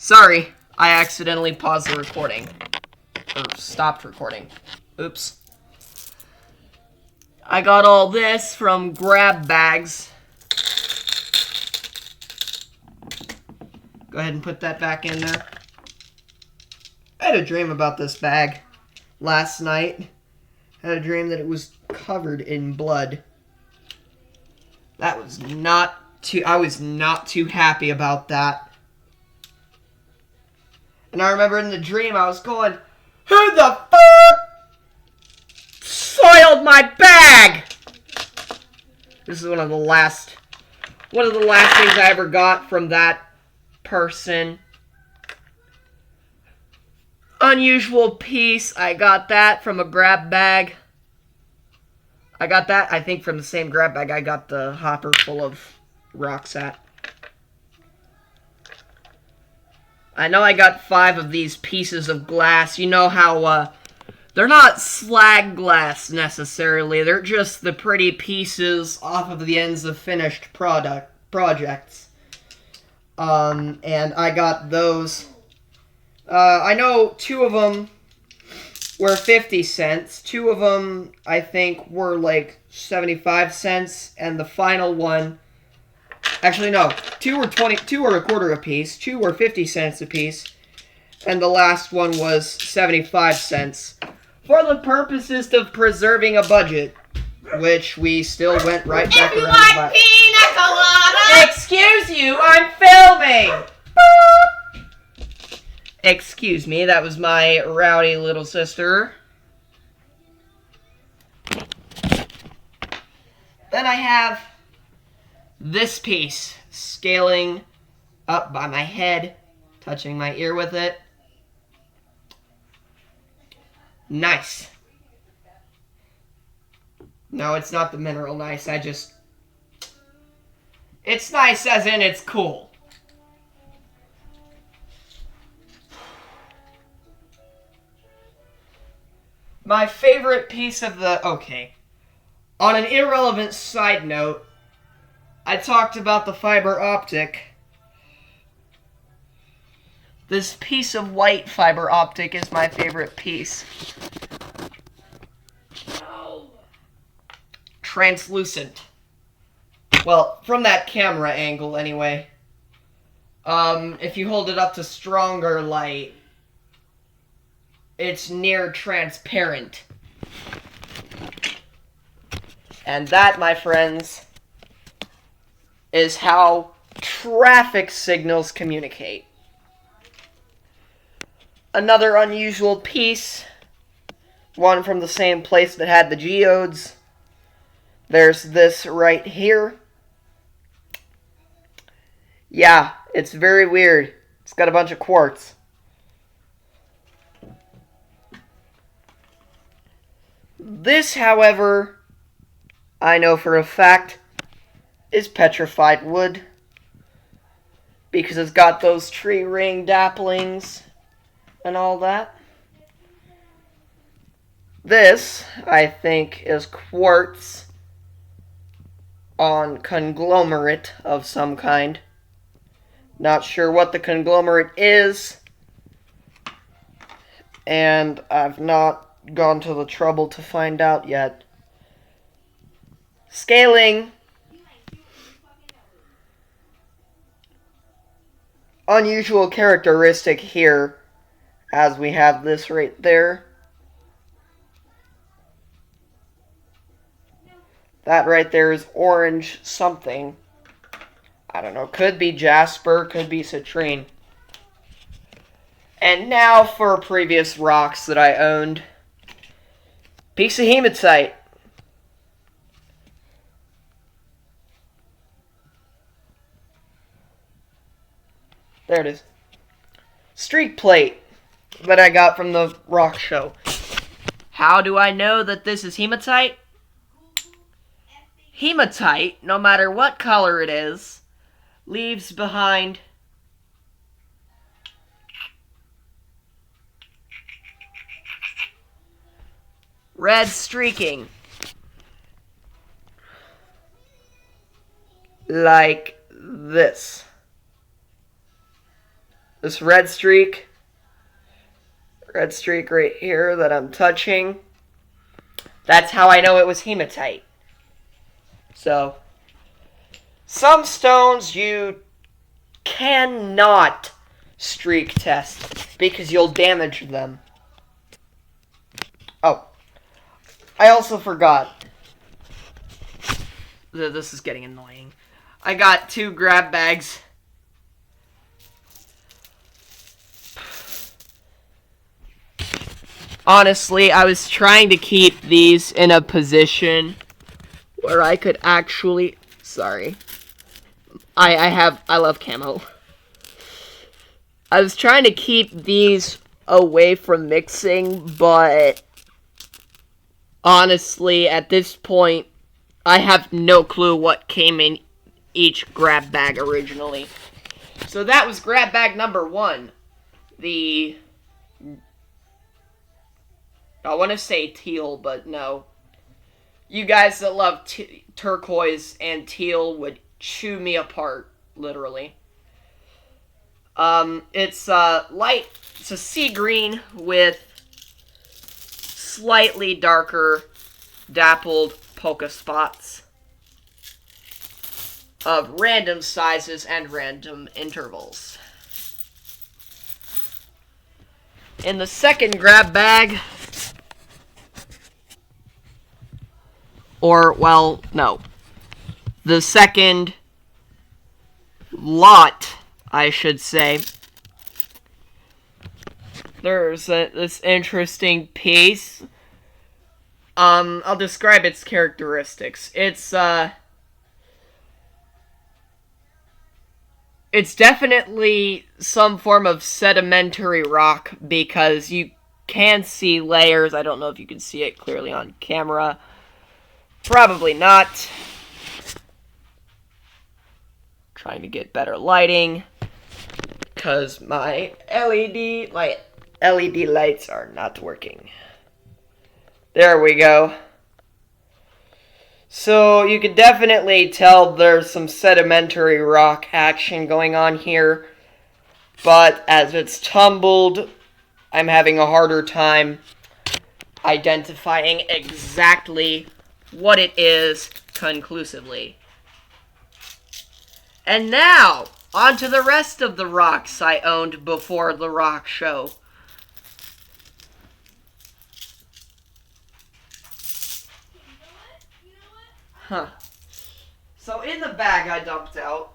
Sorry, I accidentally paused the recording. Or stopped recording. Oops. I got all this from grab bags. Go ahead and put that back in there. I had a dream about this bag last night. I had a dream that it was covered in blood. That was not too... I was not too happy about that. And I remember in the dream I was going, who the fuck soiled my bag? This is one of the last things I ever got from that person. Unusual piece. I got that from a grab bag. I got that, I think, from the same grab bag I got the hopper full of rocks at. I know I got 5 of these pieces of glass. You know how, they're not slag glass, necessarily. They're just the pretty pieces off of the ends of finished projects. And I got those. I know 2 of them were 50 cents. 2 of them, I think, were like 75 cents. And the final one... Actually, no. 2 were a quarter a piece. 2 were 50 cents a piece. And the last one was 75 cents. For the purposes of preserving a budget. Which we still went right back around. If you like pina colada! Excuse you, I'm filming! Excuse me, that was my rowdy little sister. Then I have this piece, scaling up by my head, touching my ear with it. Nice. No, it's not the mineral nice, it's nice as in it's cool. My favorite piece of the... Okay. On an irrelevant side note, I talked about the fiber optic. This piece of white fiber optic is my favorite piece. Translucent. Well, from that camera angle, anyway. If you hold it up to stronger light, it's near transparent. And that, my friends, is how traffic signals communicate. Another unusual piece, one from the same place that had the geodes. There's this right here. Yeah, it's very weird. It's got a bunch of quartz. This, however, I know for a fact, is petrified wood. Because it's got those tree ring dapplings and all that. This, I think, is quartz on conglomerate of some kind. Not sure what the conglomerate is. And I've not gone to the trouble to find out yet. Scaling. Unusual characteristic here, as we have this right there. That right there is orange something. I don't know, could be jasper, could be citrine. And now for previous rocks that I owned. Piece of hematite. There it is. Streak plate that I got from the rock show. How do I know that this is hematite? Hematite, no matter what color it is, leaves behind red streaking. Like this. This red streak right here that I'm touching, that's how I know it was hematite. So, some stones you cannot streak test because you'll damage them. Oh, I also forgot. This is getting annoying. I got 2 grab bags. Honestly, I was trying to keep these in a position where I could actually... Sorry. I love camo. I was trying to keep these away from mixing, but honestly, at this point, I have no clue what came in each grab bag originally. So that was grab bag number 1. I want to say teal, but no. You guys that love turquoise and teal would chew me apart, literally. It's light. It's a sea green with slightly darker dappled polka spots of random sizes and random intervals. In the second grab bag, the second lot, I should say, there's this interesting piece. I'll describe its characteristics. It's definitely some form of sedimentary rock because you can see layers. I don't know if you can see it clearly on camera. Probably not. Trying to get better lighting because my LED lights are not working. There we go. So you can definitely tell there's some sedimentary rock action going on here, but as it's tumbled, I'm having a harder time identifying exactly what it is conclusively. And now, on to the rest of the rocks I owned before the rock show. Huh. So in the bag I dumped out,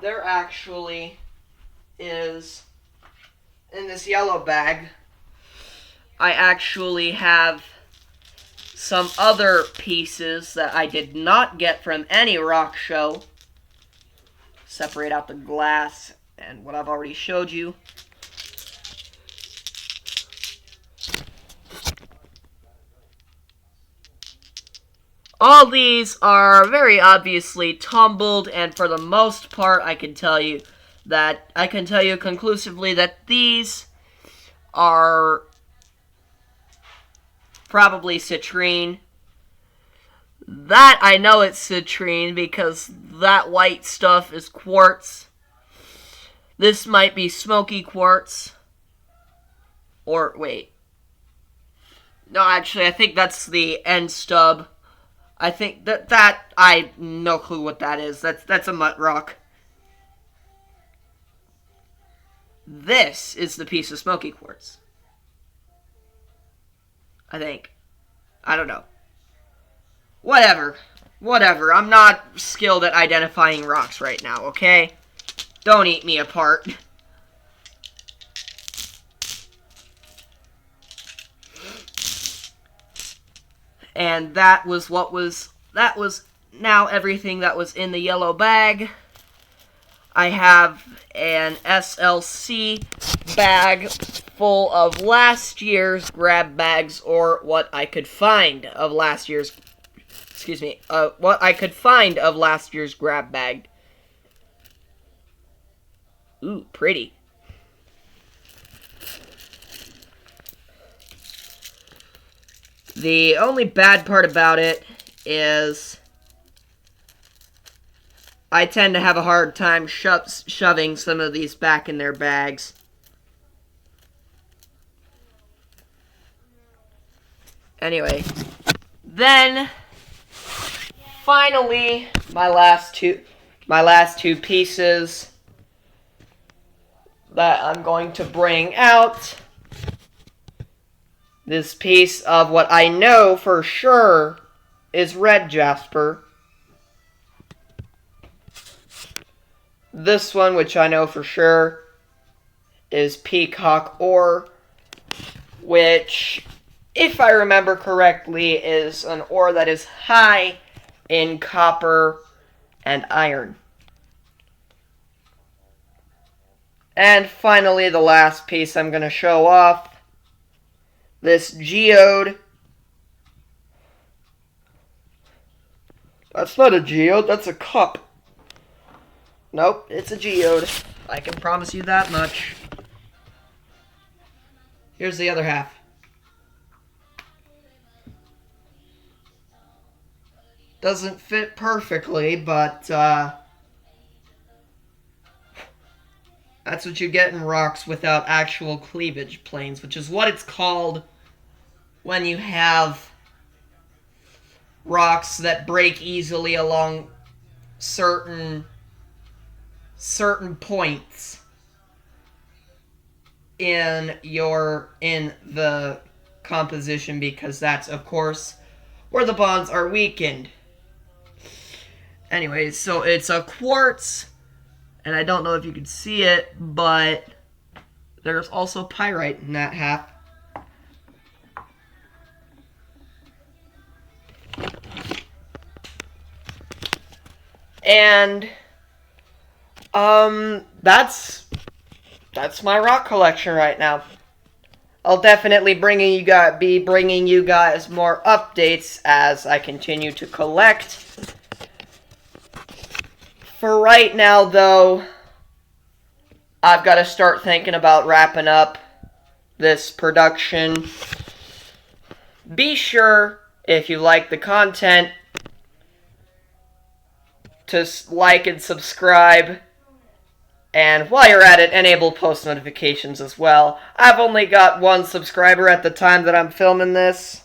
there actually is, in this yellow bag, I actually have some other pieces that I did not get from any rock show. Separate out the glass and what I've already showed you. All these are very obviously tumbled, and for the most part, I can tell you conclusively that these are probably citrine. That I know it's citrine because that white stuff is quartz. This might be smoky quartz. Or, wait. No, actually, I think that's the end stub. I think that I no clue what that is. That's a mutt rock. This is the piece of smoky quartz. I think. I don't know. Whatever. I'm not skilled at identifying rocks right now, okay? Don't eat me apart. And that was now everything that was in the yellow bag. I have an SLC bag full of last year's grab bags, or what I could find of last year's, what I could find of last year's grab bag. Ooh, pretty. The only bad part about it is I tend to have a hard time shoving some of these back in their bags. Anyway, then finally my last two pieces that I'm going to bring out. This piece of what I know for sure is red jasper. This one, which I know for sure, is peacock ore, which, if I remember correctly, is an ore that is high in copper and iron. And finally, the last piece I'm going to show off, this geode. That's not a geode, that's a cup. Nope, it's a geode. I can promise you that much. Here's the other half. Doesn't fit perfectly, but that's what you get in rocks without actual cleavage planes, which is what it's called when you have rocks that break easily along certain points in the composition, because that's, of course, where the bonds are weakened. Anyways, so it's a quartz, and I don't know if you can see it, but there's also pyrite in that half. And that's my rock collection right now. I'll definitely be bringing you guys more updates as I continue to collect. For right now, though, I've got to start thinking about wrapping up this production. Be sure, if you like the content, to like and subscribe. And while you're at it, enable post notifications as well. I've only got 1 subscriber at the time that I'm filming this.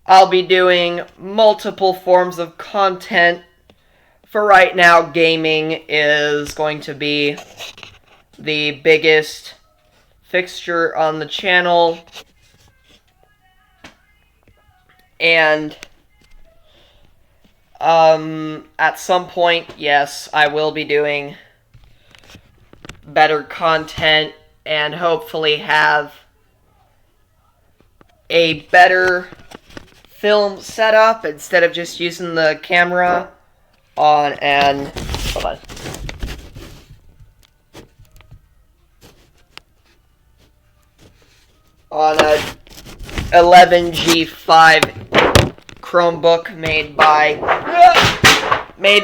I'll be doing multiple forms of content. For right now, gaming is going to be the biggest fixture on the channel. And at some point, yes, I will be doing better content and hopefully have a better film setup instead of just using the camera on an, hold on a 11G5 Chromebook made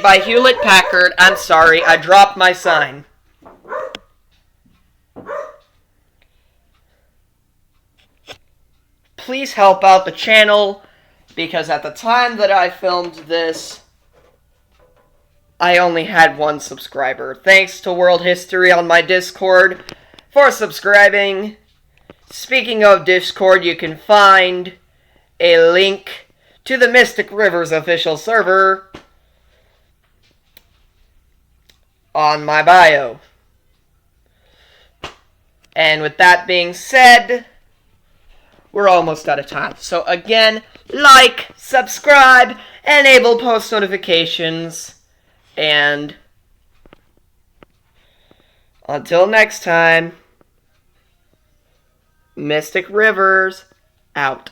by Hewlett Packard. I'm sorry, I dropped my sign. Please help out the channel, because at the time that I filmed this, I only had 1 subscriber. Thanks to World History on my Discord for subscribing. Speaking of Discord, you can find a link to the Mystic Rivers official server on my bio. And with that being said, we're almost out of time. So again, like, subscribe, enable post notifications, and until next time, Mystic Rivers out.